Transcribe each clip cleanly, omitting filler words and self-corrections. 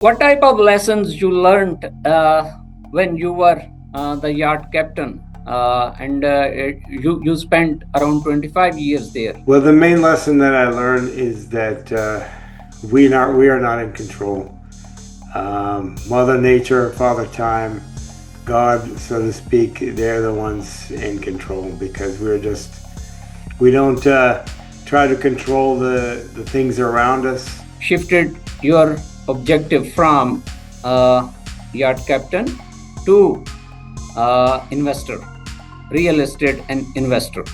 What type of lessons you learned when you were the yacht captain and you spent around 25 years there? Well, the main lesson that I learned is that we are not in control. Mother Nature, Father Time, God, so to speak, they're the ones in control because we don't try to control the things around us. Shifted your objective from yacht captain to investor, real estate and investor.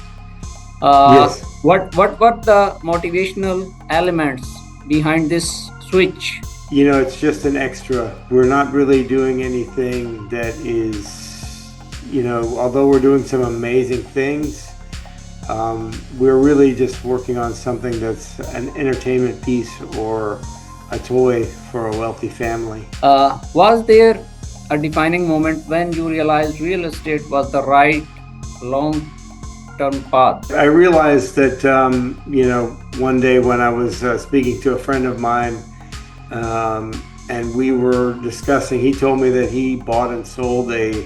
Yes. What the motivational elements behind this switch? It's just an extra. We're not really doing anything that is, although we're doing some amazing things, we're really just working on something that's an entertainment piece or a toy for a wealthy family. Was there a defining moment when you realized real estate was the right long-term path? I realized that, one day when I was speaking to a friend of mine, um, and we were discussing, he told me that he bought and sold a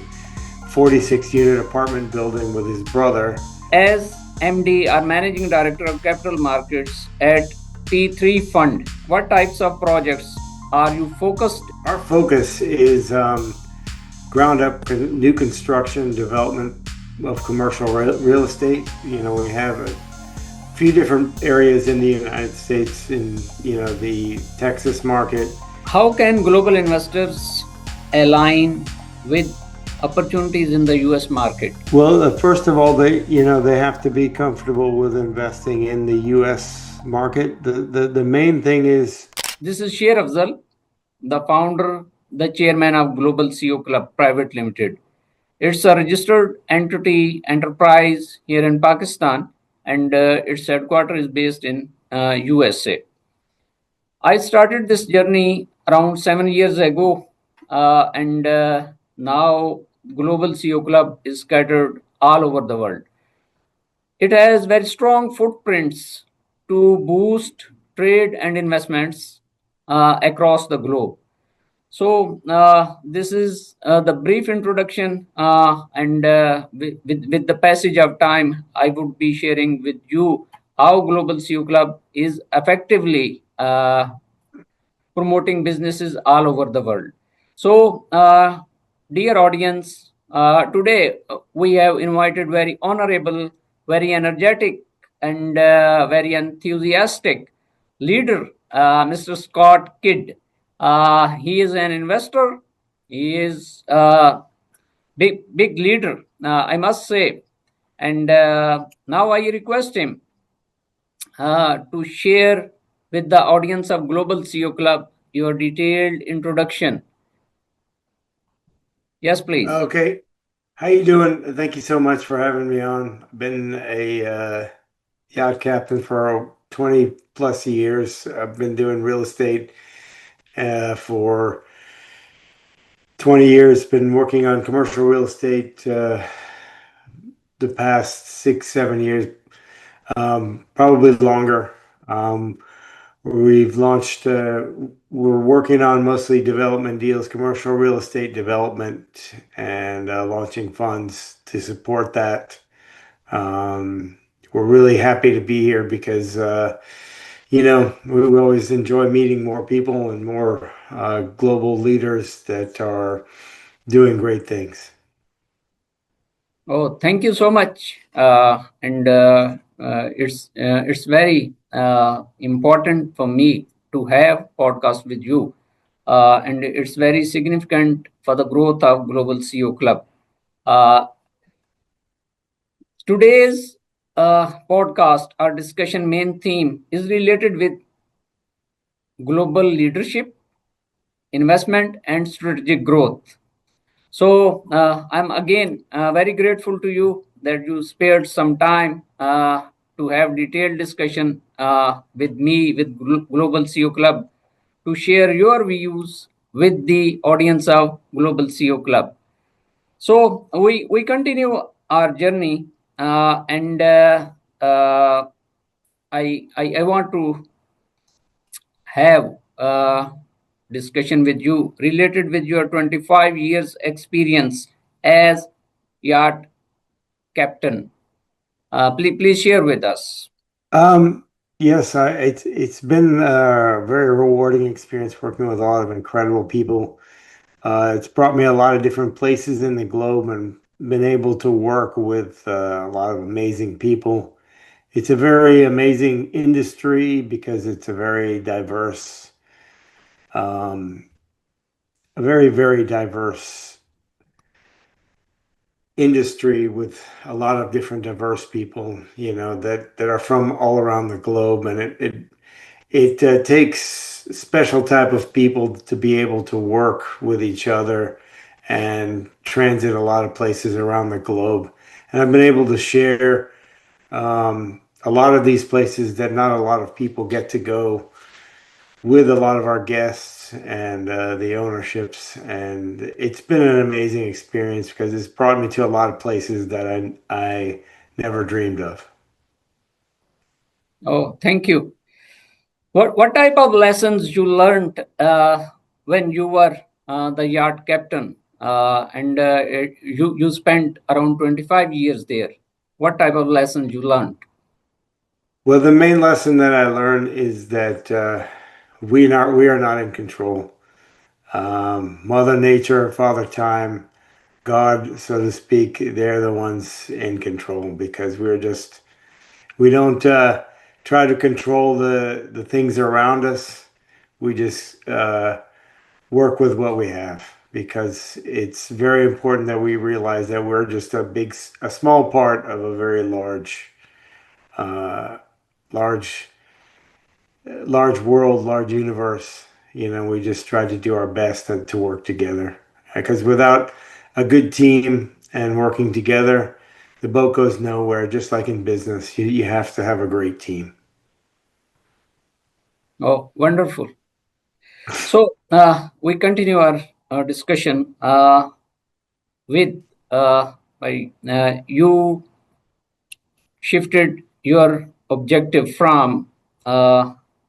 46 unit apartment building with his brother. As MD or Managing Director of Capital Markets at T3 Fund, what types of projects are you focused? Our focus is ground up new construction, development of commercial real estate. We have a few different areas in the United States, in the Texas market. How can global investors align with opportunities in the US market? Well, first of all, they have to be comfortable with investing in the U.S. market. The main thing is This is Sher Afzal, the founder, the chairman of Global CEO Club Private Limited. It's a registered entity enterprise here in Pakistan, and its headquarters is based in USA. I started this journey around 7 years ago, and now Global CEO Club is scattered all over the world. It has very strong footprints to boost trade and investments across the globe. So this is the brief introduction, and with the passage of time, I would be sharing with you how Global CEO Club is effectively promoting businesses all over the world. So, dear audience, today we have invited very honorable, very energetic, and very enthusiastic leader, Mr. Scott Kidd. He is an investor. He is a big leader, I must say. And now I request him to share with the audience of Global CEO Club your detailed introduction. Yes, please. okay. How you doing? Thank you so much for having me on. I've been a yacht captain for 20 plus years. I've been doing real estate for 20 years. Been working on commercial real estate the past 6, 7 years, probably longer. We've launched, we're working on mostly development deals, commercial real estate development, and launching funds to support that. We're really happy to be here because, we always enjoy meeting more people and more global leaders that are doing great things. Oh, thank you so much. And it's very important for me to have podcast with you, and it's very significant for the growth of Global CEO Club. Uh, Today's podcast, our discussion main theme is related with global leadership, investment, and strategic growth. So I'm again very grateful to you that you spared some time to have detailed discussion with me, with Global CEO Club, to share your views with the audience of Global CEO Club. So we continue our journey, and I want to have discussion with you related with your 25 years experience as yacht captain. Please share with us. Um, yes, it's been a very rewarding experience working with a lot of incredible people. It's brought me a lot of different places in the globe and been able to work with a lot of amazing people. It's a very amazing industry because it's a very diverse, um, a very, very diverse industry with a lot of different diverse people, that are from all around the globe, and it takes special type of people to be able to work with each other and transit a lot of places around the globe. And I've been able to share a lot of these places that not a lot of people get to go with a lot of our guests and the ownerships. And it's been an amazing experience because it's brought me to a lot of places that I never dreamed of. Oh, thank you. What type of lessons you learned when you were the yacht captain and you spent around 25 years there? What type of lessons you learned? Well, the main lesson that I learned is that we are not in control. Mother Nature, Father Time, God, so to speak, they're the ones in control because we don't try to control the things around us. We just work with what we have because it's very important that we realize that we're just a small part of a very uh, large large world, large universe. We just try to do our best to work together. Because without a good team and working together, the boat goes nowhere. Just like in business, you have to have a great team. Oh, wonderful. So we continue our discussion with you shifted your objective from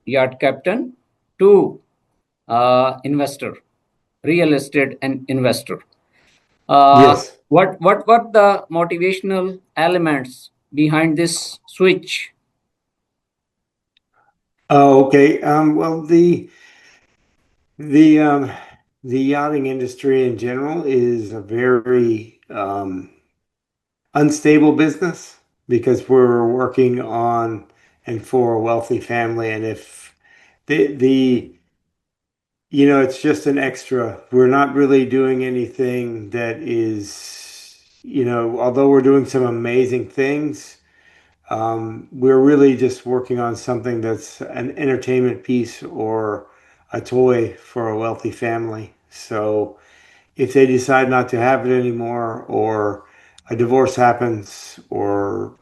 yacht captain to investor, real estate and investor. Yes. What the motivational elements behind this switch? Oh, okay. Well, the um, the yachting industry in general is a very unstable business because we're working on and for a wealthy family, and if the it's just an extra. We're not really doing anything that is, although we're doing some amazing things, we're really just working on something that's an entertainment piece or a toy for a wealthy family. So if they decide not to have it anymore, or a divorce happens, or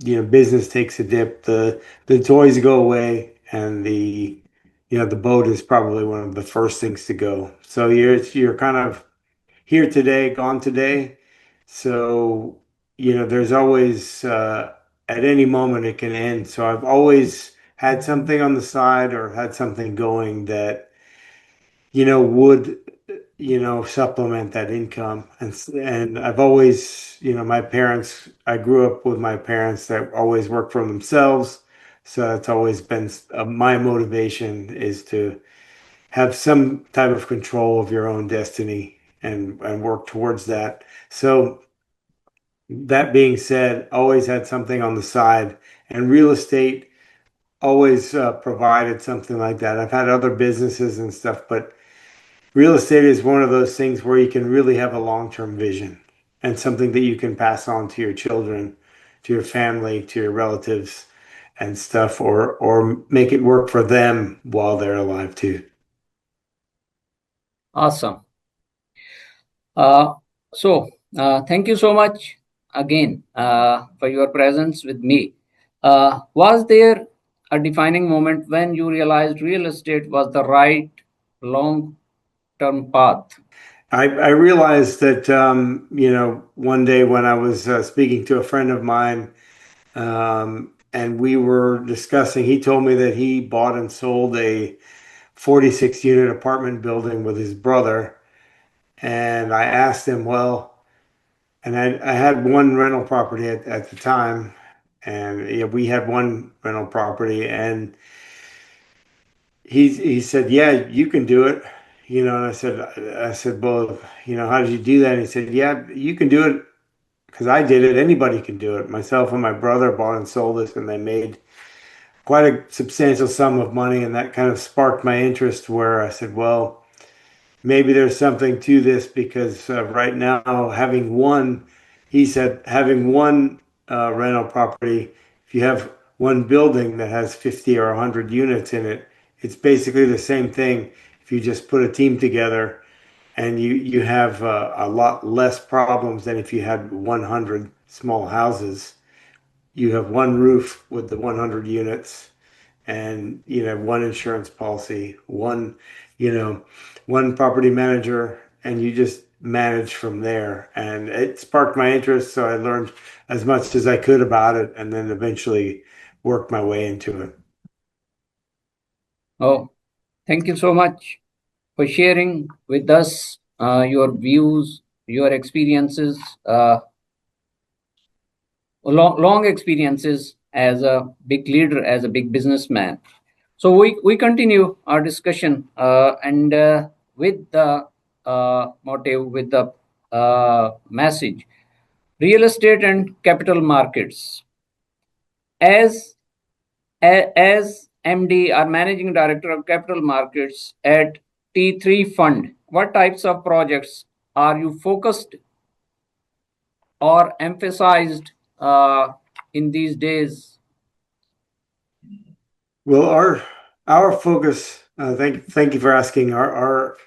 business takes a dip, the toys go away, and the boat is probably one of the first things to go. So you're kind of here today, gone today. So there's always at any moment it can end. So I've always had something on the side or had something going that would supplement that income. And I've always, my parents, I grew up with my parents that always worked for themselves. So that's always been my motivation, is to have some type of control of your own destiny and work towards that. So that being said, always had something on the side, and real estate always provided something like that. I've had other businesses and stuff, but real estate is one of those things where you can really have a long-term vision and something that you can pass on to your children, to your family, to your relatives and stuff, or make it work for them while they're alive too. Awesome. Thank you so much again for your presence with me. Was there a defining moment when you realized real estate was the right long term path? I realized that one day when I was speaking to a friend of mine, and we were discussing, he told me that he bought and sold a 46 unit apartment building with his brother. And I asked him, well, and I had one rental property at the time, and yeah, we had one rental property, and he said, "Yeah, you can do it." And I said, "Well, how did you do that?" And he said, "Yeah, you can do it because I did it. Anybody can do it. Myself and my brother bought and sold this, and they made quite a substantial sum of money, and that kind of sparked my interest where I said, well, maybe there's something to this because right now he said, having one rental property, if you have one building that has 50 or 100 units in it, it's basically the same thing if you just put a team together and you have a lot less problems than if you had 100 small houses. You have one roof with the 100 units and one insurance policy, you know one property manager, and you just manage from there. And it sparked my interest, so I learned as much as I could about it and then eventually worked my way into it. Oh, thank you so much for sharing with us your views, your experiences, long experiences as a big leader, as a big businessman. So we continue our discussion and with the motive, with the message, real estate and capital markets. As as MD or Managing Director of Capital Markets at T3 Fund, what types of projects are you focused or emphasized in these days? Well, our focus, thank you for asking. Our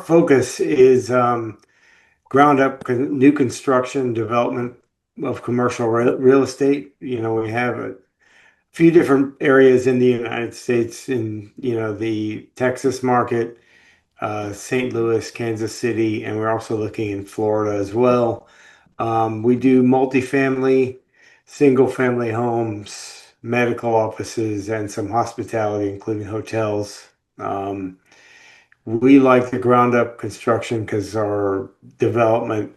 focus is ground up new construction development of commercial real estate. We have a few different areas in the United States, in the Texas market, St. Louis, Kansas City, and we're also looking in Florida as well. We do multifamily, single family homes, medical offices, and some hospitality, including hotels. We like the ground up construction because our development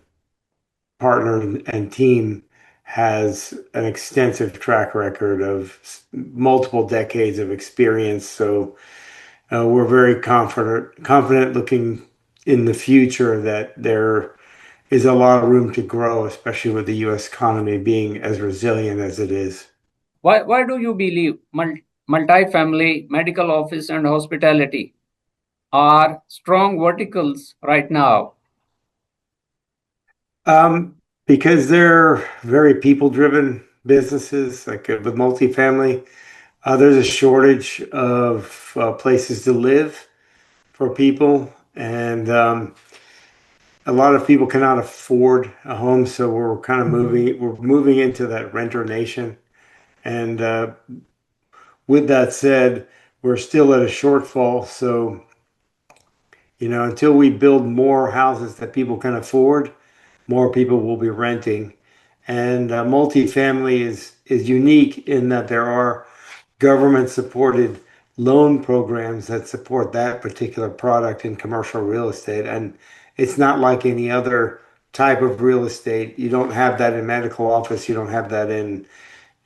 partner and team has an extensive track record of multiple decades of experience. So we're very confident looking in the future that there is a lot of room to grow, especially with the U.S. economy being as resilient as it is. Why do you believe multifamily, medical office, and hospitality are strong verticals right now? Um, because they're very people-driven businesses, like with multifamily. There's a shortage of places to live for people, and a lot of people cannot afford a home, so we're kind of moving into that renter nation. And with that said, we're still at a shortfall. So, until we build more houses that people can afford, more people will be renting. And multifamily is unique in that there are government supported loan programs that support that particular product in commercial real estate. And it's not like any other type of real estate. You don't have that in medical office. You don't have that in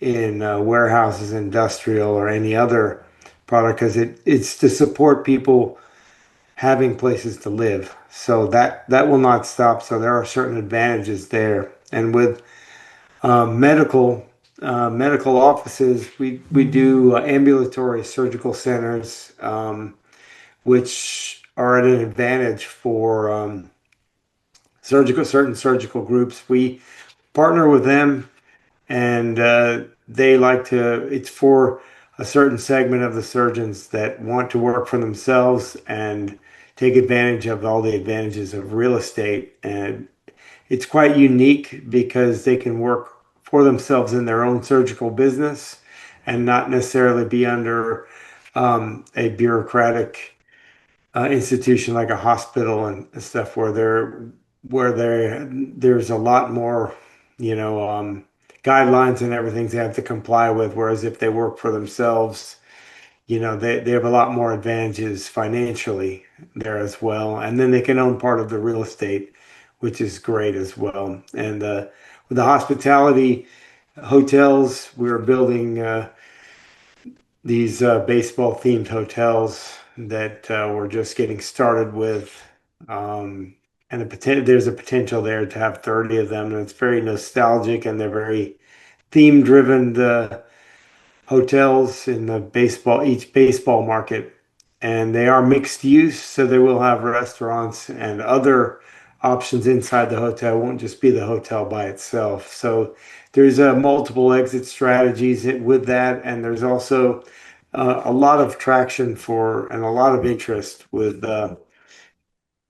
warehouses, industrial, or any other product because it's to support people having places to live. So that will not stop. So there are certain advantages there. And with medical offices, we do ambulatory surgical centers, which are at an advantage for certain surgical groups. We partner with them, and they like to. It's for a certain segment of the surgeons that want to work for themselves and take advantage of all the advantages of real estate. And it's quite unique because they can work for themselves in their own surgical business and not necessarily be under a bureaucratic institution like a hospital and stuff there's a lot more, guidelines and everything they have to comply with. Whereas if they work for themselves, they have a lot more advantages financially there as well. And then they can own part of the real estate, which is great as well. And with the hospitality hotels, we were building these baseball themed hotels that we're just getting started with. Um, and there's a potential there to have 30 of them. And it's very nostalgic and they're very theme driven. The hotels in the each baseball market, and they are mixed use, so they will have restaurants and other options inside the hotel. It won't just be the hotel by itself. So there's multiple exit strategies with that, and there's also a lot of traction for and a lot of interest with a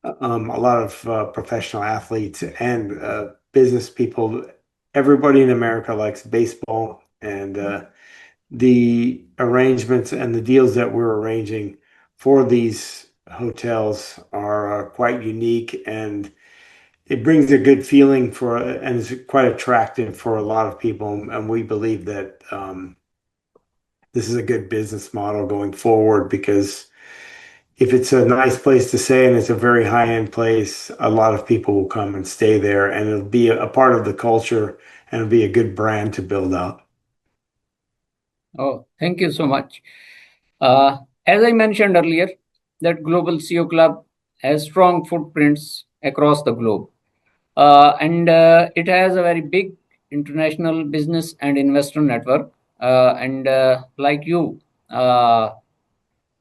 lot of professional athletes and business people. Everybody in America likes baseball, and the arrangements and the deals that we're arranging for these hotels are quite unique, and it brings a good feeling and is quite attractive for a lot of people. And we believe that this is a good business model going forward because if it's a nice place to stay and it's a very high-end place, a lot of people will come and stay there, and it'll be a part of the culture and it'll be a good brand to build out. Oh, thank you so much. As I mentioned earlier, that Global CEO Club has strong footprints across the globe, and it has a very big international business and investor network. And like uh,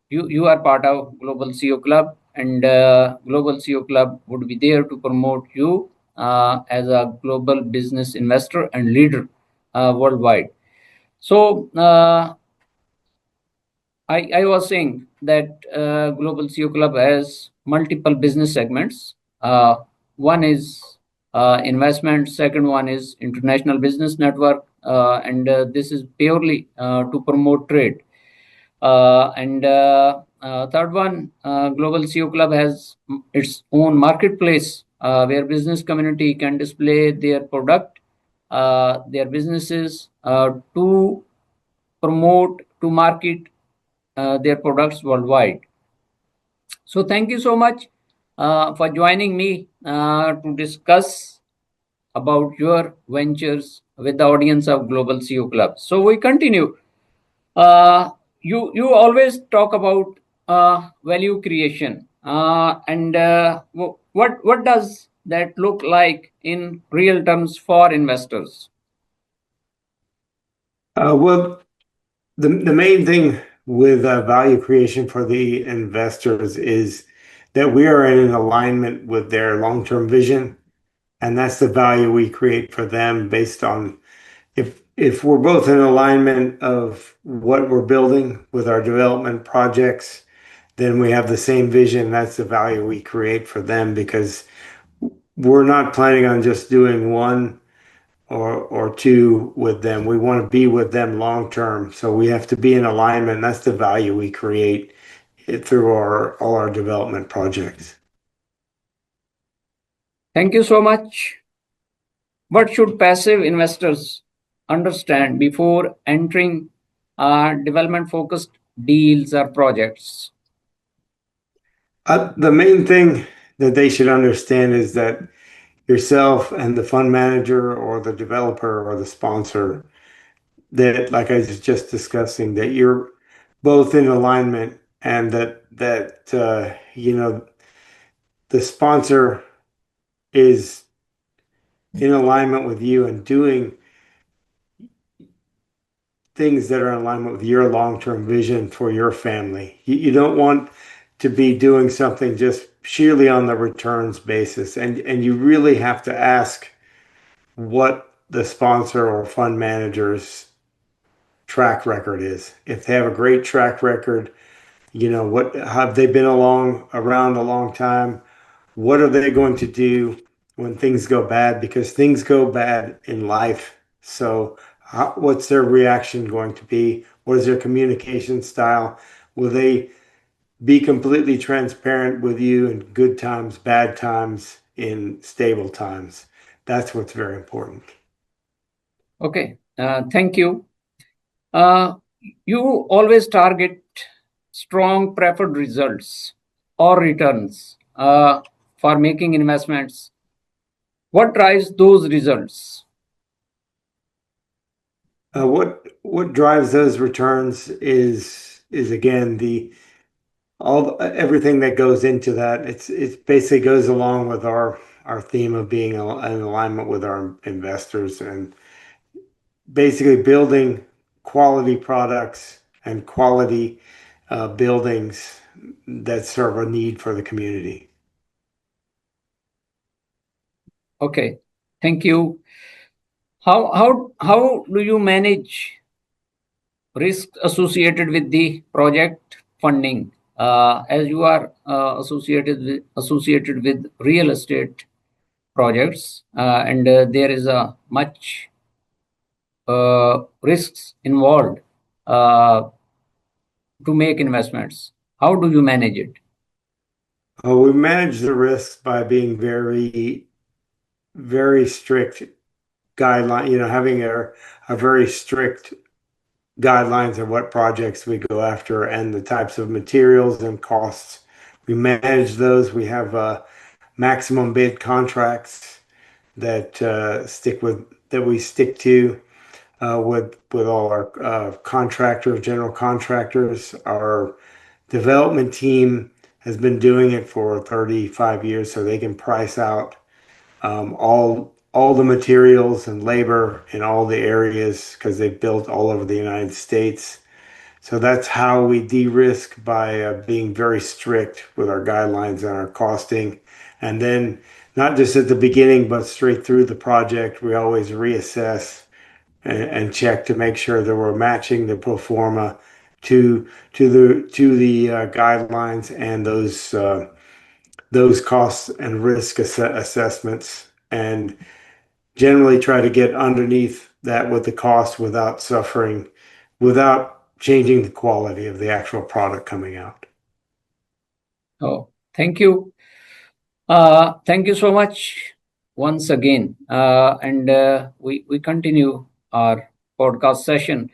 you are part of Global CEO Club, and Global CEO Club would be there to promote you as a global business investor and leader worldwide. So I was saying that Global CEO Club has multiple business segments. One is investment, second one is international business network, and this is purely to promote trade. And third one, Global CEO Club has its own marketplace where business community can display their product, their businesses to promote, to market their products worldwide. So, thank you so much for joining me to discuss about your ventures with the audience of Global CEO Club. So, we continue. Uh, you always talk about value creation, and what does that look like in real terms for investors? Well, the main thing with value creation for the investors is that we are in an alignment with their long-term vision, and that's the value we create for them based on if we're both in alignment of what we're building with our development projects, then we have the same vision. That's the value we create for them because we're not planning on just doing one or two with them. We want to be with them long term. So we have to be in alignment. That's the value we create through all our development projects. Thank you so much. What should passive investors understand before entering development focused deals or projects? The main thing that they should understand is that yourself and the fund manager or the developer or the sponsor, that like I was just discussing, that you're both in alignment and that the sponsor is in alignment with you and doing things that are in alignment with your long-term vision for your family. You don't want to be doing something just sheerly on the returns basis, and you really have to ask what the sponsor or fund manager's track record is. If they have a great track record, what have they been around a long time? What are they going to do when things go bad? Because things go bad in life. So, what's their reaction going to be? What is their communication style? Will they be completely transparent with you in good times, bad times, in stable times? That's what's very important. Okay, thank you. Uh, you always target strong preferred results or returns for making investments. What drives those results? What drives those returns is again the all everything that goes into that. It basically goes along with our theme of being in alignment with our investors and basically building quality products and quality buildings that serve a need for the community. Okay, thank you. How do you manage risk associated with the project funding? As you are associated with real estate projects, and there is a much risks involved uh, to make investments. How do you manage it? We manage the risks by being very strict guideline, having a very strict guidelines of what projects we go after and the types of materials and costs. We manage those. We have maximum bid contracts that we stick to with all our contractors, general contractors. Our development team has been doing it for 35 years, so they can price out all the materials and labor in all the areas because they've built all over the United States. So that's how we de-risk by being very strict with our guidelines and our costing. And then not just at the beginning, but straight through the project, we always reassess and check to make sure that we're matching the pro forma to the guidelines and those costs and risk assessments, and generally try to get underneath that with the cost without suffering, without changing the quality of the actual product coming out. Oh, thank you. Thank you so much once again. And we continue our podcast session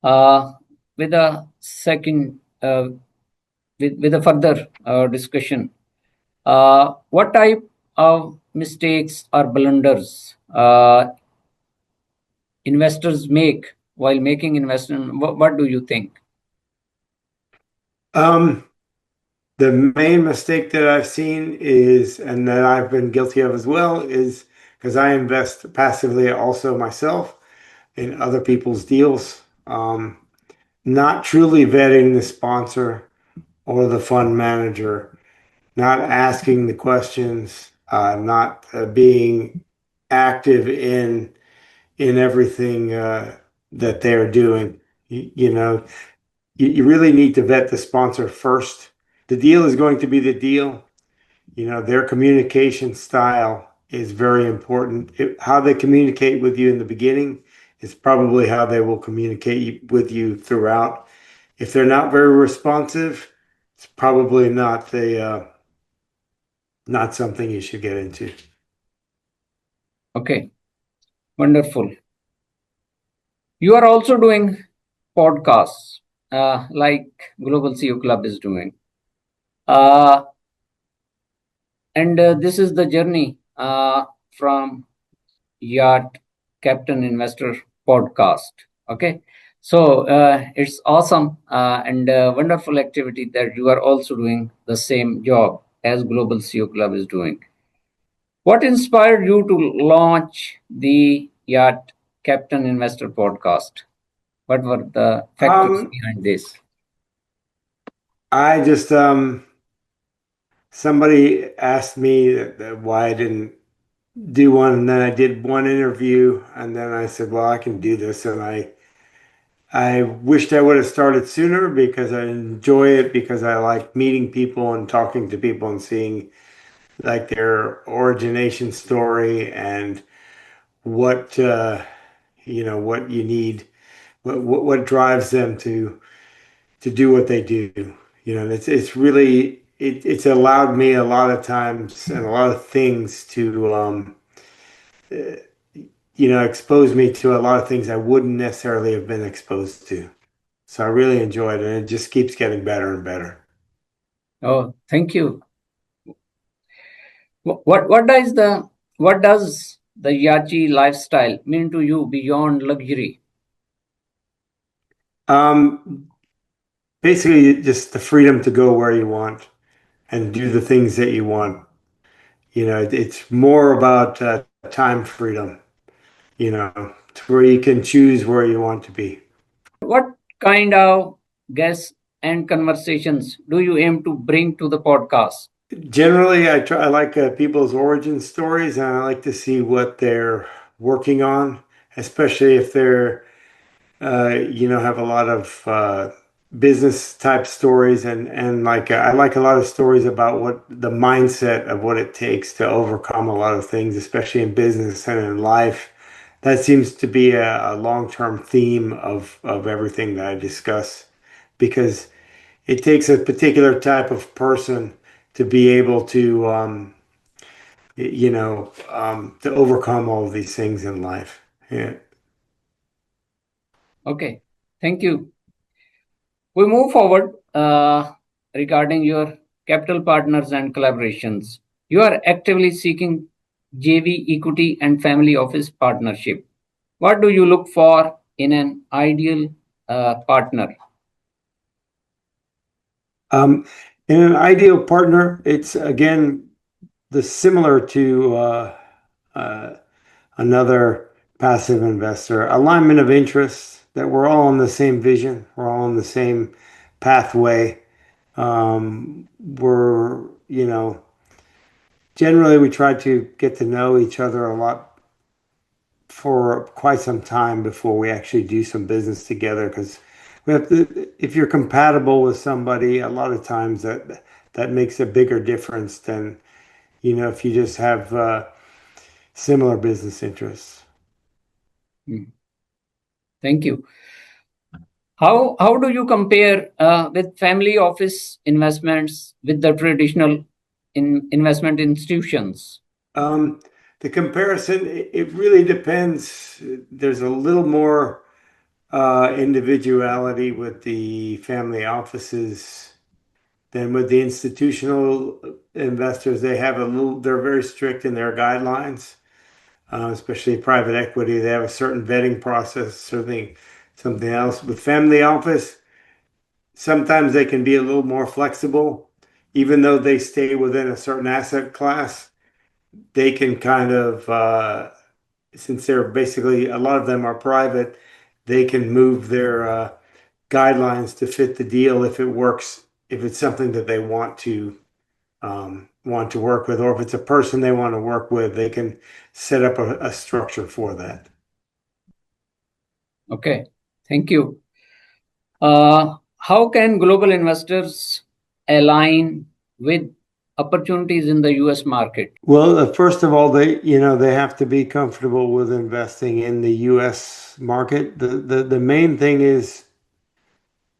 uh, with a second, with a further discussion. What type of mistakes or blunders investors make while making investment? What do you think? Um, the main mistake that I've seen is, and that I've been guilty of as well, is because I invest passively also myself in other people's deals, not truly vetting the sponsor or the fund manager, not asking the questions, not being active in everything that they're doing. You really need to vet the sponsor first. The deal is going to be the deal. Their communication style is very important. How they communicate with you in the beginning is probably how they will communicate with you throughout. If they're not very responsive, it's probably not something you should get into. Okay, wonderful. You are also doing podcasts like Global CEO Club is doing. Uh, and this is the journey from Yacht Captain Investor podcast. Okay. So it's awesome and wonderful activity that you are also doing the same job as Global CEO Club is doing. What inspired you to launch the Yacht Captain Investor podcast? What were the factors Um, behind this? I just somebody asked me why I didn't do one, and then I did one interview, and then I said, "Well, I can do this," and I wished I would have started sooner because I enjoy it because I like meeting people and talking to people and seeing like their origination story and what what you need, what drives them to do what they do. It's really it's allowed me a lot of times and a lot of things to expose me to a lot of things I wouldn't necessarily have been exposed to. So I really enjoyed it, and it just keeps getting better and better. Oh, thank you. What does the yachi lifestyle mean to you beyond luxury? Um, Basically, just the freedom to go where you want and do the things that you want. It's more about time freedom, to where you can choose where you want to be. What kind of guests and conversations do you aim to bring to the podcast? Generally, I like people's origin stories, and I like to see what they're working on, especially if they're have a lot of business type stories, and like I like a lot of stories about what the mindset of what it takes to overcome a lot of things, especially in business and in life. That seems to be a long-term theme of everything that I discuss, because it takes a particular type of person to be able to to overcome all of these things in life. Yeah. Okay, thank you. We move forward regarding your capital partners and collaborations. You are actively seeking JV equity and family office partnership. What do you look for in an ideal partner? Um, in an ideal partner, it's again the similar to uh, another passive investor, alignment of interests, that we're all on the same vision, we're all on the same pathway. We're, generally we try to get to know each other a lot for quite some time before we actually do some business together, because we have to, if you're compatible with somebody, a lot of times that makes a bigger difference than, if you just have similar business interests. Hmm, thank you. How do you compare with family office investments with the traditional investment institutions? Um, the comparison, it really depends. There's a little more individuality with the family offices than with the institutional investors. They have they're very strict in their guidelines, especially private equity. They have a certain vetting process, something else. With family office, sometimes they can be a little more flexible, even though they stay within a certain asset class. They can kind of since they're basically, a lot of them are private, they can move their guidelines to fit the deal if it works, if it's something that they want to work with, or if it's a person they want to work with, they can set up a structure for that. Okay, thank you. How can global investors align with opportunities in the US market? Well, first of all, they have to be comfortable with investing in the U.S. market. The main thing is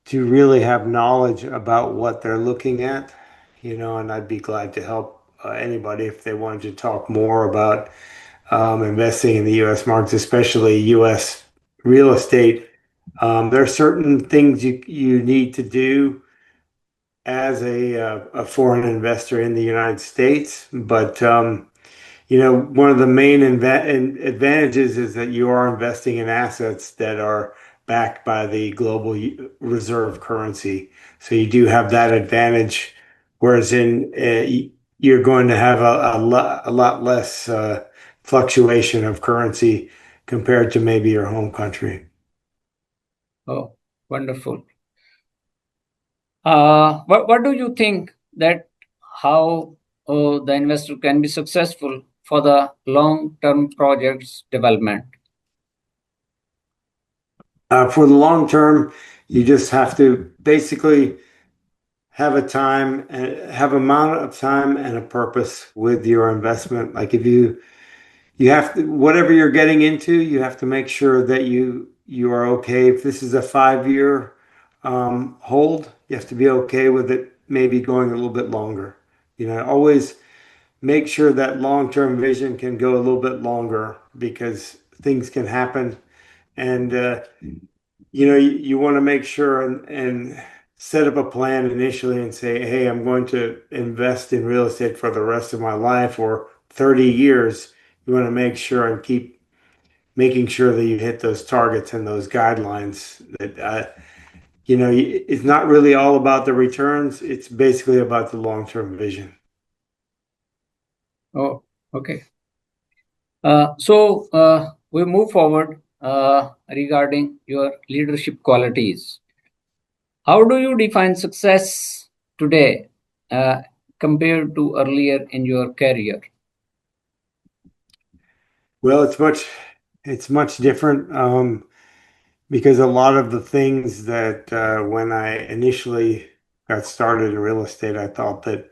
to really have knowledge about what they're looking at, and I'd be glad to help anybody if they wanted to talk more about investing in the U.S. markets, especially U.S. real estate. There are certain things you need to do as a foreign investor in the United States, but one of the main advantages is that you are investing in assets that are backed by the global reserve currency. So you do have that advantage, whereas you're going to have a lot less fluctuation of currency compared to maybe your home country. Oh, wonderful. What do you think that how the investor can be successful for the long-term projects development? For the long term, you just have to basically have a time and have amount of time and a purpose with your investment. Like if you have to, whatever you're getting into, you have to make sure that you are okay. If this is a 5 year hold, you have to be okay with it maybe going a little bit longer. Always make sure that long-term vision can go a little bit longer, because things can happen, and you want to make sure and set up a plan initially and say, hey, I'm going to invest in real estate for the rest of my life or 30 years. You want to make sure and keep making sure that you hit those targets and those guidelines that, it's not really all about the returns. It's basically about the long-term vision. Oh, okay. We move forward regarding your leadership qualities. How do you define success today uh, compared to earlier in your career? Well, it's much different. Because a lot of the things that when I initially got started in real estate, I thought that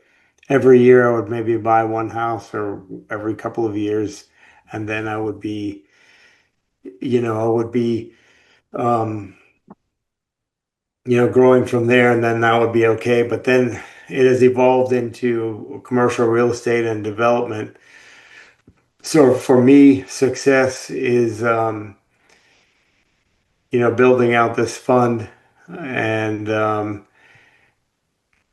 every year I would maybe buy one house or every couple of years, and then I would be, um, growing from there, and then that would be okay. But then it has evolved into commercial real estate and development. So for me, success is, building out this fund and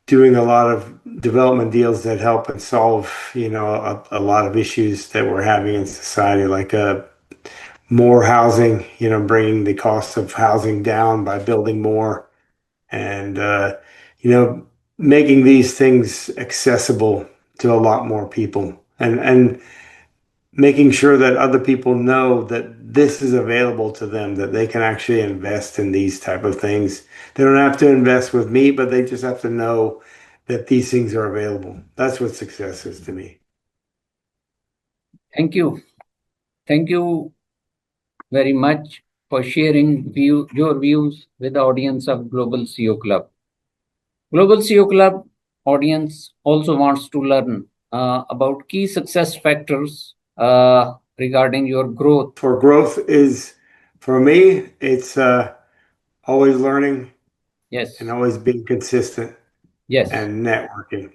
doing a lot of development deals that help and solve, a lot of issues that we're having in society, like more housing, bringing the cost of housing down by building more and, you know, making these things accessible to a lot more people and making sure that other people know that this is available to them, that they can actually invest in these type of things. They don't have to invest with me, but they just have to know that these things are available. That's what success is to me. Thank you. Thank you very much for sharing your views with the audience of Global CEO Club. Global CEO Club audience also wants to learn about key success factors regarding your growth. For growth is, for me, it's always learning and Yes, always being consistent yes. and networking.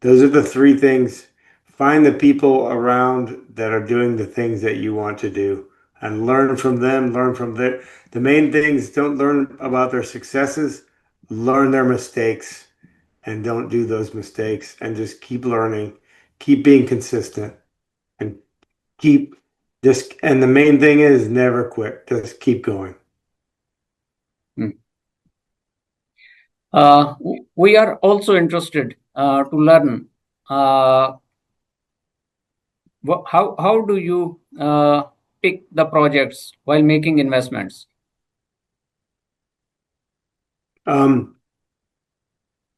Those are the three things. Find the people around that are doing the things that you want to do and learn from them, learn from the main things. Don't learn about their successes, learn their mistakes and don't do those mistakes and just keep learning, keep being consistent and keep and the main thing is never quit. Just keep going. Hmm. We are also interested to learn uh, how do you pick the projects while making investments? Um,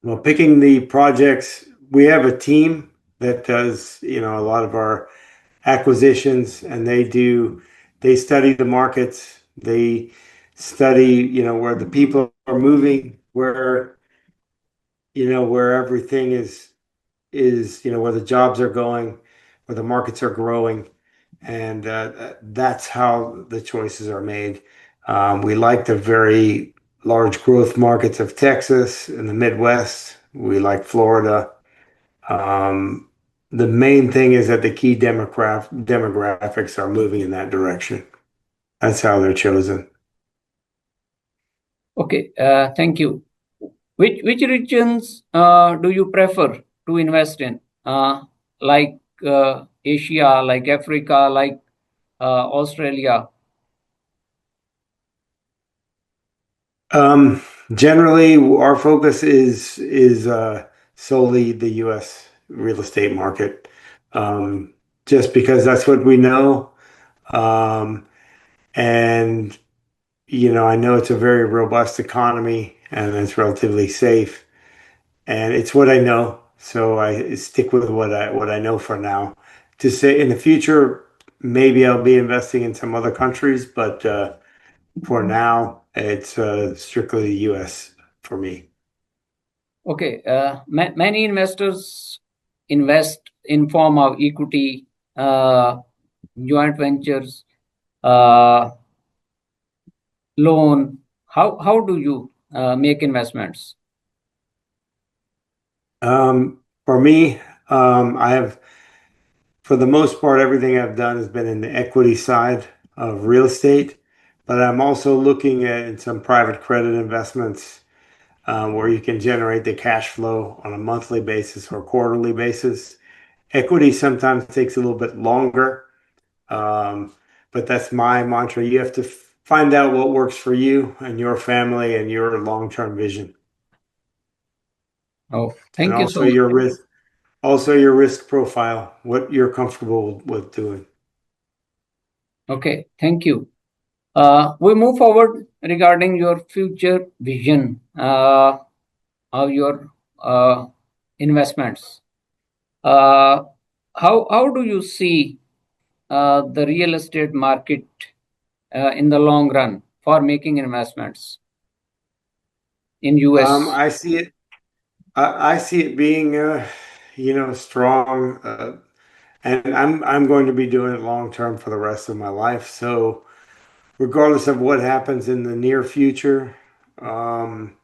well, picking the projects, we have a team that does, a lot of our acquisitions and they study the markets. They study, where the people are moving, where everything is, where the jobs are going, where the markets are growing. And that's how the choices are made. We like the very large growth markets of Texas and the Midwest. We like Florida. Um, the main thing is that the key demographics are moving in that direction. That's how they're chosen. Okay, thank you. Which regions do you prefer to invest in? Like Asia, like Africa, like Australia? Um, Generally, our focus is solely the U.S. real estate market, um, just because that's what we know. Um, and I know it's a very robust economy and it's relatively safe, and it's what I know. So I stick with what I know for now. To say in the future, maybe I'll be investing in some other countries, but for now, it's strictly the U.S. for me. Okay, many investors invest in form of equity, uh, joint ventures, uh, loan. How do you make investments? For me, I have, for the most part, everything I've done has been in the equity side of real estate. but I'm also looking at some private credit investments where you can generate the cash flow on a monthly basis or quarterly basis. Equity sometimes takes a little bit longer, um, but that's my mantra. You have to find out what works for you and your family and your long-term vision, Oh, and thank you so much. also your risk profile, what you're comfortable with doing. Okay, thank you. We move forward regarding your future vision of your investments. Uh, how do you see the real estate market in the long run for making investments in US? I see it. I see it being, strong, and I'm going to be doing it long term for the rest of my life. So, regardless of what happens in the near future, um,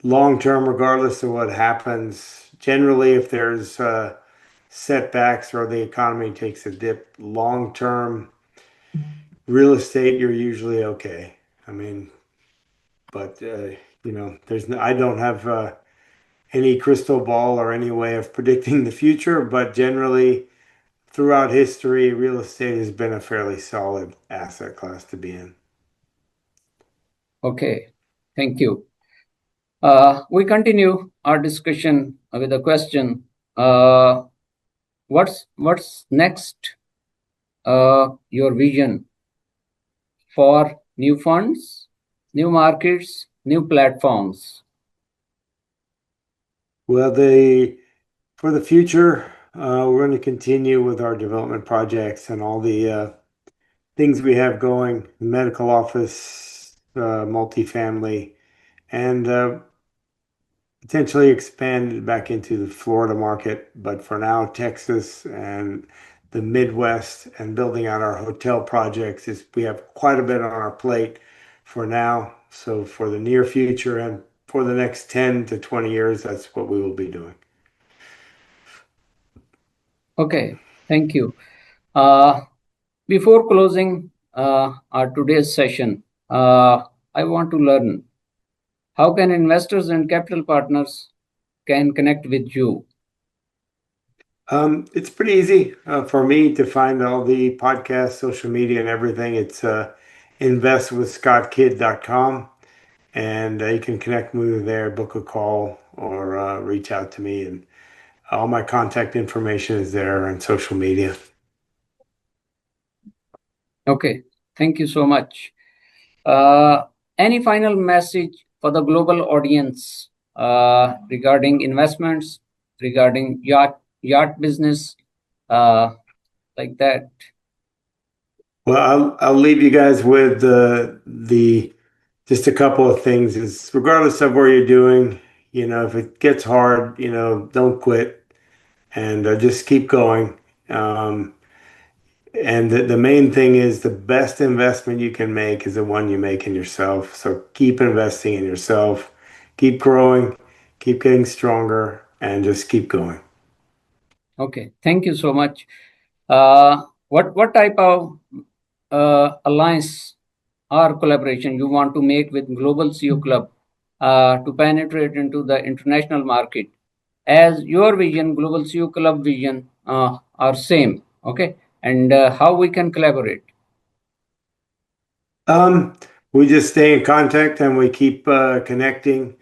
long term, regardless of what happens, generally, if there's setbacks or the economy takes a dip, long term real estate, you're usually okay. I mean, but there's no, I don't have any crystal ball or any way of predicting the future, but generally, throughout history, real estate has been a fairly solid asset class to be in. Okay, thank you. We continue our discussion with a question. Uh, what's next? Your vision for new funds, new markets, new platforms. Well, for the future, we're going to continue with our development projects and all the things we have going, medical office, multifamily, and potentially expand back into the Florida market. But for now, Texas and the Midwest and building out our hotel projects is we have quite a bit on our plate for now. So for the near future and for the next 10 to 20 years, that's what we will be doing. Okay, thank you. Uh, Before closing our today's session, I want to learn how can investors and capital partners can connect with you. It's pretty easy for me to find all the podcasts, social media, and everything. It's investwithscottkid.com, and you can connect with me there, book a call, or reach out to me. And all my contact information is there on social media. Okay, thank you so much. Uh, any final message for the global audience regarding investments, regarding yacht business, uh, like that? Well, I'll leave you guys with the just a couple of things. Is regardless of where you're doing, if it gets hard, don't quit and just keep going. Um, And the main thing is the best investment you can make is the one you make in yourself. So keep investing in yourself, keep growing, keep getting stronger, and just keep going. Okay, thank you so much. What type of alliance or collaboration you want to make with Global CEO Club to penetrate into the international market? As your vision, Global CEO Club vision are same. Okay, and how we can collaborate? Um, we just stay in contact and we keep connecting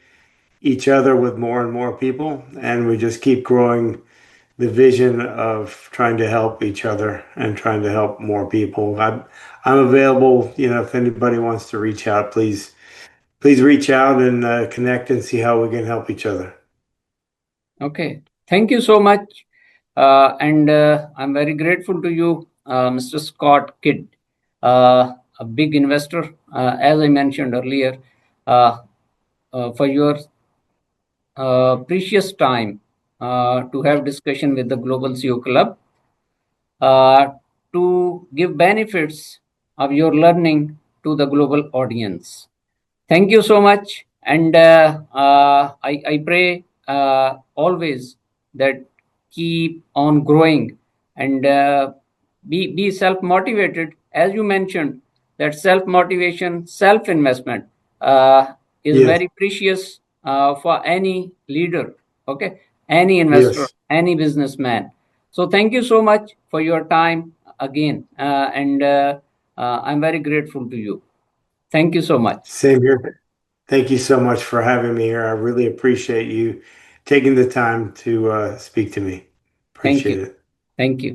each other with more and more people, and we just keep growing the vision of trying to help each other and trying to help more people. I'm available, if anybody wants to reach out, please reach out and connect and see how we can help each other. Okay, thank you so much. And I'm very grateful to you, Mr. Scott Kidd, a big investor, as I mentioned earlier, uh, for your precious time to have discussion with the Global CEO Club uh, to give benefits of your learning to the global audience. Thank you so much. And I pray always that keep on growing and be self motivated, as you mentioned. that self motivation, self investment uh, is Yes. very precious for any leader, okay, any investor, Yes. any businessman. So thank you so much for your time again, and I'm very grateful to you. Thank you so much. Same here. Thank you so much for having me here. I really appreciate you taking the time to speak to me. Thank Appreciate you. it. Thank you.